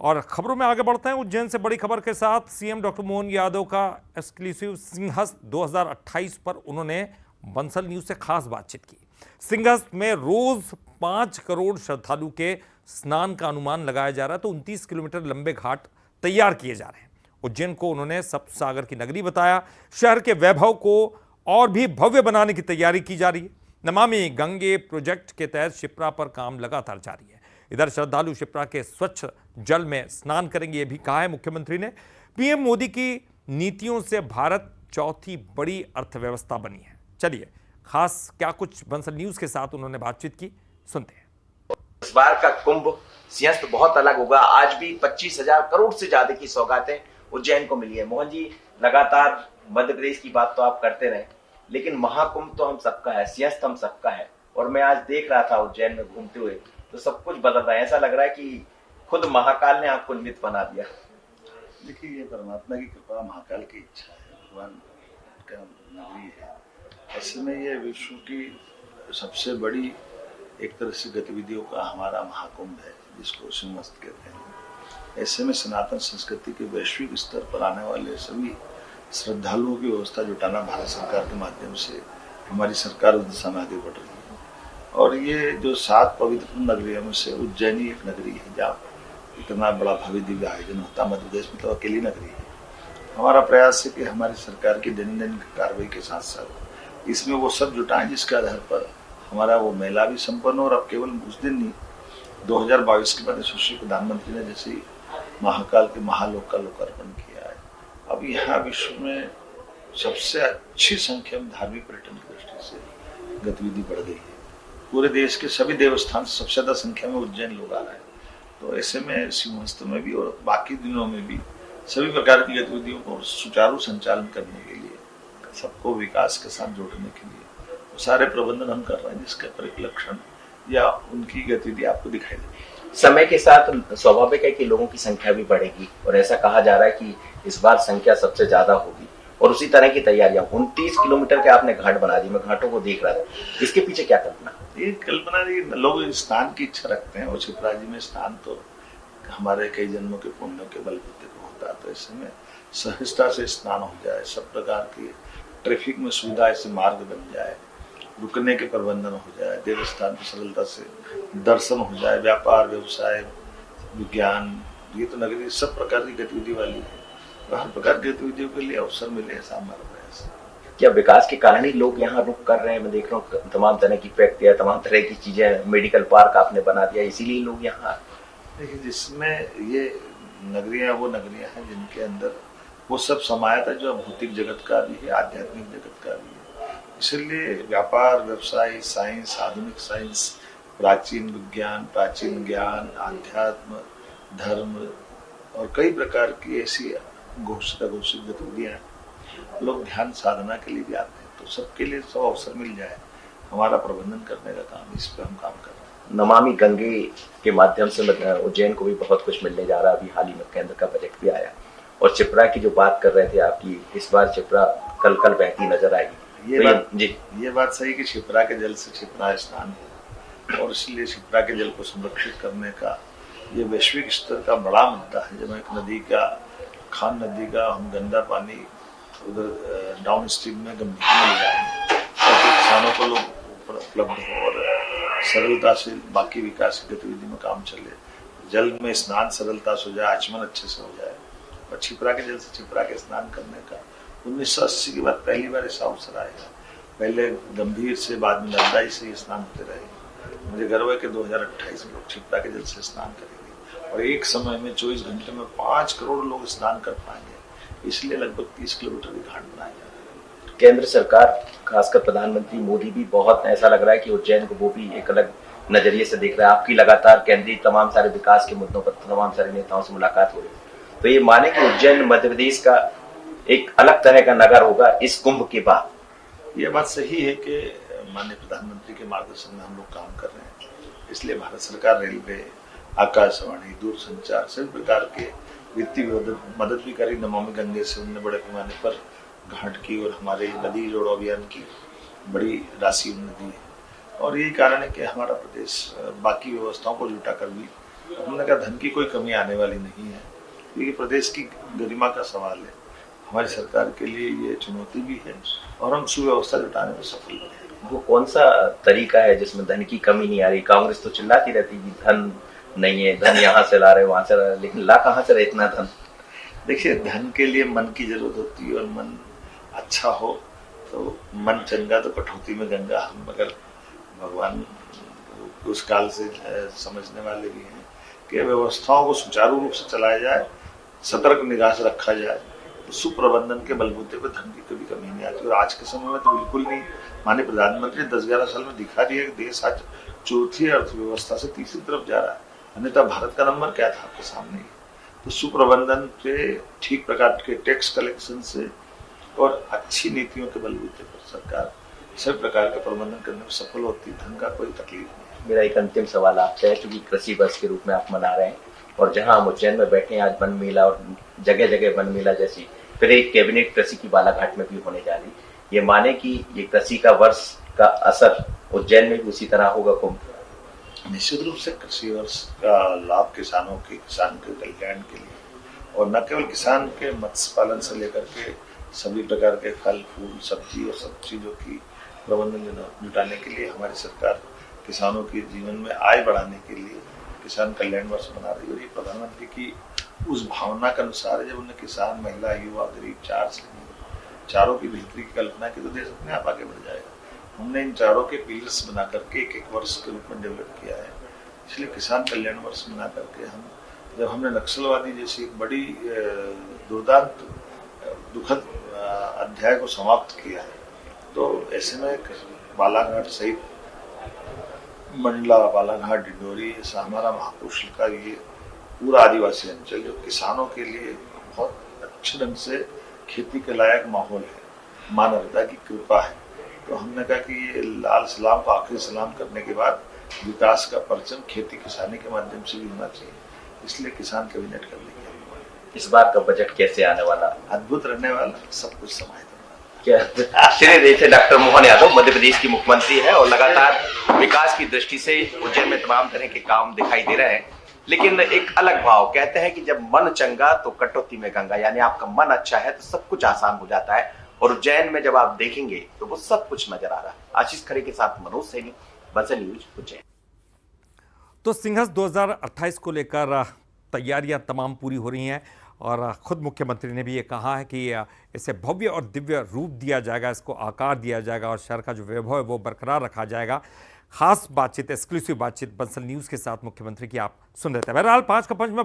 और खबरों में आगे बढ़ते हैं। उज्जैन से बड़ी खबर के साथ सीएम डॉक्टर मोहन यादव का एक्सक्लूसिव सिंहस्थ 2028 पर उन्होंने बंसल न्यूज से खास बातचीत की। सिंहस्थ में रोज 5 करोड़ श्रद्धालु के स्नान का अनुमान लगाया जा रहा है, तो 29 किलोमीटर लंबे घाट तैयार किए जा रहे हैं। उज्जैन को उन्होंने सप्त सागर की नगरी बताया। शहर के वैभव को और भी भव्य बनाने की तैयारी की जा रही है। नमामि गंगे प्रोजेक्ट के तहत शिप्रा पर काम लगातार जारी है। इधर श्रद्धालु शिप्रा के स्वच्छ जल में स्नान करेंगे, यह भी कहा है मुख्यमंत्री ने। पीएम मोदी की नीतियों से भारत चौथी बड़ी अर्थव्यवस्था बनी है। चलिए खास क्या कुछ बंसल न्यूज के साथ उन्होंने बातचीत की, सुनते हैं। इस बार का कुंभ सिंहस्थ बहुत अलग होगा। आज भी 25,000 करोड़ से ज्यादा की सौगातें उज्जैन को मिली है। मोहन जी, लगातार मध्य प्रदेश की बात तो आप करते रहे, लेकिन महाकुंभ तो हम सबका है, सिंहस्थ हम सबका है। और मैं आज देख रहा था उज्जैन में घूमते हुए, तो सब कुछ बदल रहा है। ऐसा लग रहा है कि खुद महाकाल ने आपको निमित्त बना दिया। देखिए, ये परमात्मा की कृपा, महाकाल की इच्छा है, भगवान का नगरी है। ऐसे में ये विश्व की सबसे बड़ी एक तरह से गतिविधियों का हमारा महाकुंभ है, जिसको सिंहस्थ कहते हैं। ऐसे में सनातन संस्कृति के वैश्विक स्तर पर आने वाले सभी श्रद्धालुओं की व्यवस्था जुटाना भारत सरकार के माध्यम से हमारी सरकार उस दिशा में आगे बढ़ रही है। और ये जो 7 पवित्र नगरियों में से उज्जैनी एक नगरी है, जहाँ इतना बड़ा भव्य दिव्य आयोजन होता है। मध्य प्रदेश में तो अकेली नगरी है। हमारा प्रयास है कि हमारी सरकार की दैनंदिन कार्रवाई के साथ साथ इसमें वो सब जुटाएं जिसके आधार पर हमारा वो मेला भी संपन्न हो। और अब केवल उस दिन नहीं, 2022 के बाद यशस्वी प्रधानमंत्री ने जैसे ही महाकाल के महालोक का लोकार्पण किया है, अब यहाँ विश्व में सबसे अच्छी संख्या में धार्मिक पर्यटन की दृष्टि से गतिविधि बढ़ गई है। पूरे देश के सभी देवस्थान से सबसे ज्यादा संख्या में उज्जैन लोग आ रहे हैं। तो ऐसे में सिंहस्थ में भी और बाकी दिनों में भी सभी प्रकार की गतिविधियों को सुचारू संचालन करने के लिए, सबको विकास के साथ जोड़ने के लिए सारे प्रबंधन हम कर रहे हैं, जिसके परिलक्षण या उनकी गतिविधि आपको दिखाई देगी। समय के साथ स्वाभाविक है कि लोगों की संख्या भी बढ़ेगी, और ऐसा कहा जा रहा है कि इस बार संख्या सबसे ज्यादा होगी। और उसी तरह की तैयारियां, 29 किलोमीटर के आपने घाट बना दिए। मैं घाटों को देख रहा था, इसके पीछे क्या कल्पना? ये कल्पना नहीं, लोग स्नान की इच्छा रखते हैं, और शिप्रा जी में स्नान तो हमारे कई जन्मों के पुण्यों के बलबूते को होता है। तो ऐसे में सहजता से स्नान हो जाए, सब प्रकार की ट्रैफिक में सुविधा ऐसे मार्ग बन जाए, रुकने के प्रबंधन हो जाए, देवस्थान की सरलता से दर्शन हो जाए, व्यापार व्यवसाय विज्ञान, ये तो नगरी सब प्रकार की गतिविधि वाली है। तो हर प्रकार की गतिविधियों के लिए अवसर मिले, ऐसा हमारा प्रयास है। क्या विकास के कारण ही लोग यहाँ रुक कर रहे हैं? मैं देख रहा हूँ तमाम तरह की फैक्ट्रियां, तमाम तरह की चीजें, मेडिकल पार्क आपने बना दिया, इसीलिए लोग यहाँ। देखिए, जिसमें ये नगरियां वो नगरियां हैं जिनके अंदर वो सब समाया था, जो भौतिक जगत का भी है, आध्यात्मिक जगत का भी है। इसलिए व्यापार व्यवसाय, साइंस, आधुनिक साइंस, प्राचीन विज्ञान, प्राचीन ज्ञान, आध्यात्म, धर्म और कई प्रकार की ऐसी घोषित अघोषित गतिविधियां लोग ध्यान साधना के लिए भी आते हैं। तो सबके लिए सब अवसर मिल जाए, हमारा प्रबंधन करने का काम, इस पर हम काम कर रहे हैं। नमामि गंगे के माध्यम से उज्जैन को भी बहुत कुछ मिलने जा रहा है। अभी हाल ही में केंद्र का बजट भी आया। और शिप्रा की जो बात कर रहे थे आपकी, इस बार शिप्रा कल बहती नजर आएगी। ये बात सही कि शिप्रा के जल से शिप्रा स्नान है, और इसलिए शिप्रा के जल को संरक्षित करने का ये वैश्विक स्तर का बड़ा मुद्दा है। जब एक नदी का, खान नदी का हम गंदा पानी उधर डाउन स्ट्रीम में गंभीर में ले जाएंगे, ताकि किसानों को लोग उपलब्ध हो और सरलता से बाकी विकास की गतिविधि में काम चले, जल में स्नान सरलता से हो जाए, आचमन अच्छे से हो जाए। और छिपरा के जल से छिपरा के स्नान करने का 1980 के बाद पहली बार ऐसा अवसर आएगा। पहले गंभीर से, बाद में नर्मदा से ही स्नान होते रहे। मुझे गर्व है कि 2028 में लोग छिपरा के जल से स्नान करेंगे, और एक समय में 24 घंटे में 5 करोड़ लोग स्नान कर पाएंगे। इसलिए लगभग 30 किलोमीटर के घाट बनाए जा रहे हैं। केंद्र सरकार, खासकर प्रधानमंत्री मोदी भी बहुत, ऐसा लग रहा है कि उज्जैन को वो भी एक अलग नजरिए से देख रहा है। आपकी लगातार केंद्रीय तमाम सारे विकास के मुद्दों पर तमाम सारे नेताओं से मुलाकात हो रही है, तो ये माने कि उज्जैन मध्य प्रदेश का एक अलग तरह का नगर होगा इस कुंभ के बाद। ये बात सही है कि माननीय प्रधानमंत्री के मार्गदर्शन में हम लोग काम कर रहे हैं। इसलिए भारत सरकार रेलवे, आकाशवाणी, दूरसंचार सभी प्रकार के वित्तीय मदद भी करी। नमामि गंगे से उन्होंने बड़े पैमाने पर घाट की और हमारे नदी जोड़ो अभियान की बड़ी राशि उन्होंने दी है। और यही कारण है कि हमारा प्रदेश बाकी व्यवस्थाओं को जुटाकर भी हमने कहा धन की कोई कमी आने वाली नहीं है, क्योंकि प्रदेश की गरिमा का सवाल है। हमारी सरकार के लिए ये चुनौती भी है और हम सुव्यवस्था जुटाने में सफल भी हैं। वो कौन सा तरीका है जिसमें धन की कमी नहीं आ रही? कांग्रेस तो चिल्लाती रहती है कि धन नहीं है, धन यहाँ से ला रहे वहां से ला रहे, लेकिन ला कहाँ से रहे इतना धन? देखिए, धन के लिए मन की जरूरत होती है और मन अच्छा हो तो मन चंगा तो कटौती में गंगा। हम अगर भगवान उस काल से समझने वाले भी हैं कि व्यवस्थाओं को सुचारू रूप से चलाया जाए, सतर्क निगाह से रखा जाए, तो सुप्रबंधन के बलबूते पर धन की कभी कमी नहीं आती। और आज के समय में तो बिल्कुल नहीं। माननीय प्रधानमंत्री 10-11 साल में दिखा दिया कि देश आज चौथी अर्थव्यवस्था से तीसरी तरफ जा रहा है, अन्यथा भारत का नंबर क्या था आपके सामने ही। तो सुप्रबंधन पे, ठीक प्रकार के टैक्स कलेक्शन से और अच्छी नीतियों के बलबूते पर सरकार सभी प्रकार का प्रबंधन करने में सफल होती है। धन का कोई तकलीफ नहीं। मेरा एक अंतिम सवाल आपसे है, क्योंकि कृषि वर्ष के रूप में आप मना रहे हैं और जहां हम उज्जैन में बैठे हैं आज वन मेला और जगह जगह वन मेला जैसी, फिर एक कैबिनेट कृषि की बालाघाट में भी होने जा रही, ये माने कि ये कृषि का वर्ष का असर उज्जैन में भी उसी तरह होगा कुंभ? निश्चित रूप से कृषि वर्ष का लाभ किसानों के, किसान के कल्याण के लिए, और न केवल किसान के मत्स्य पालन से लेकर के सभी प्रकार के फल फूल सब्जी और सब चीजों की प्रबंधन जुटाने के लिए हमारी सरकार किसानों के जीवन में आय बढ़ाने के लिए किसान कल्याण वर्ष मना रही है। और ये प्रधानमंत्री की उस भावना के अनुसार है, जब उन्हें किसान, महिला, युवा, गरीब चारों की बेहतरी की कल्पना की तो देश अपने आप आगे बढ़ जाएगा। हमने इन चारों के पिलर्स बना करके एक वर्ष के रूप में डेवलप किया है। इसलिए किसान कल्याण वर्ष बना करके हम, जब हमने नक्सलवादी जैसी एक बड़ी दुर्दांत दुखद अध्याय को समाप्त किया है, तो ऐसे में बालाघाट सहित मंडला, बालाघाट, डिंडोरी, ऐसा हमारा महापुरुष का ये पूरा आदिवासी अंचल जो किसानों के लिए बहुत अच्छे ढंग से खेती के लायक माहौल है, मानवता की कृपा है। तो हमने कहा कि ये लाल सलाम को आखिरी सलाम करने के बाद विकास का परचम खेती किसानी के माध्यम से भी होना चाहिए, इसलिए किसान कैबिनेट कर लेंगे। इस बार का बजट कैसे आने वाला? अद्भुत रहने वाला, सब कुछ समाहित। क्या श्री देखिए, डॉक्टर मोहन यादव मध्य प्रदेश की मुख्यमंत्री है और लगातार विकास की दृष्टि से उज्जैन में तमाम तरह के काम दिखाई दे रहे हैं, लेकिन एक अलग भाव कहते हैं कि जब मन चंगा तो कटौती में गंगा, यानी आपका मन अच्छा है तो सब कुछ आसान हो जाता है। और उज्जैन में जब आप देखेंगे तो वो सब कुछ नजर आ रहा है। आशीष खरे के साथ मनोज सैनी, बंसल न्यूज, उज्जैन। तो सिंहस्थ 2028 को लेकर तैयारियां तमाम पूरी हो रही हैं और खुद मुख्यमंत्री ने भी ये कहा है कि इसे भव्य और दिव्य रूप दिया जाएगा, इसको आकार दिया जाएगा और शहर का जो वैभव है वो बरकरार रखा जाएगा। खास बातचीत, एक्सक्लूसिव बातचीत बंसल न्यूज़ के साथ मुख्यमंत्री की आप सुन रहे थे। बहरहाल 5 का पंच में